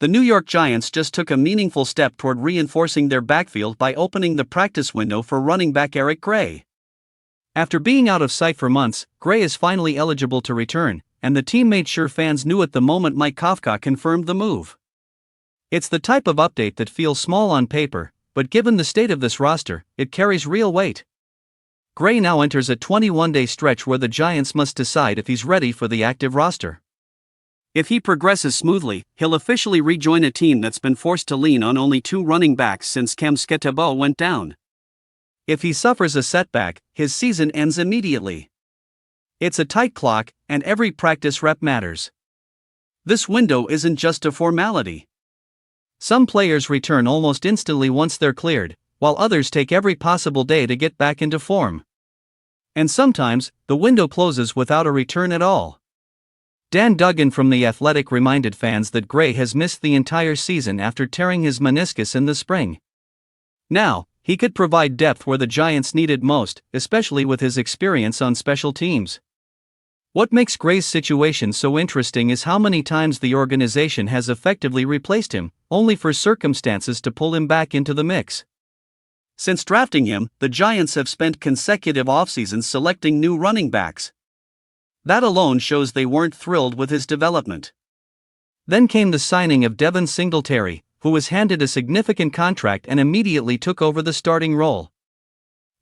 the New York Giants just took a meaningful step toward reinforcing their backfield by opening the practice window for running back Eric Gray. After being out of sight for months, Gray is finally eligible to return, and the team made sure fans knew it the moment Mike Kafka confirmed the move. It's the type of update that feels small on paper, but given the state of this roster, it carries real weight. Gray now enters a 21-day stretch where the Giants must decide if he's ready for the active roster. If he progresses smoothly, he'll officially rejoin a team that's been forced to lean on only 2 running backs since Cam Skattebo went down. If he suffers a setback, his season ends immediately. It's a tight clock, and every practice rep matters. This window isn't just a formality. Some players return almost instantly once they're cleared, while others take every possible day to get back into form. And sometimes, the window closes without a return at all. Duggan from The Athletic reminded fans that Gray has missed the entire season after tearing his meniscus in the spring. Now, he could provide depth where the Giants need it most, especially with his experience on special teams. What makes Gray's situation so interesting is how many times the organization has effectively replaced him, only for circumstances to pull him back into the mix. Since drafting him, the Giants have spent consecutive offseasons selecting new running backs. That alone shows they weren't thrilled with his development. Then came the signing of Devin Singletary, who was handed a significant contract and immediately took over the starting role.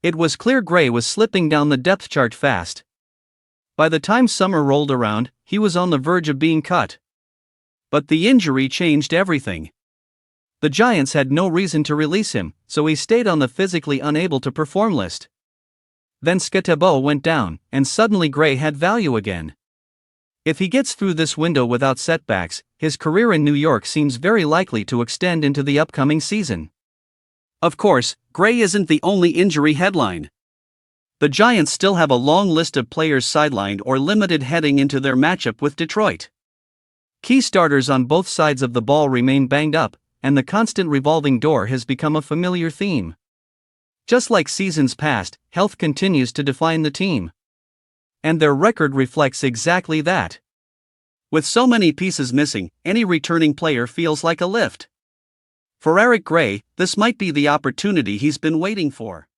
It was clear Gray was slipping down the depth chart fast. By the time summer rolled around, he was on the verge of being cut. But the injury changed everything. The Giants had no reason to release him, so he stayed on the physically unable to perform list. Then Skattebo went down, and suddenly Gray had value again. If he gets through this window without setbacks, his career in New York seems very likely to extend into the upcoming season. Of course, Gray isn't the only injury headline. The Giants still have a long list of players sidelined or limited heading into their matchup with Detroit. Key starters on both sides of the ball remain banged up, and the constant revolving door has become a familiar theme. Just like seasons past, health continues to define the team. And their record reflects exactly that. With so many pieces missing, any returning player feels like a lift. For Eric Gray, this might be the opportunity he's been waiting for.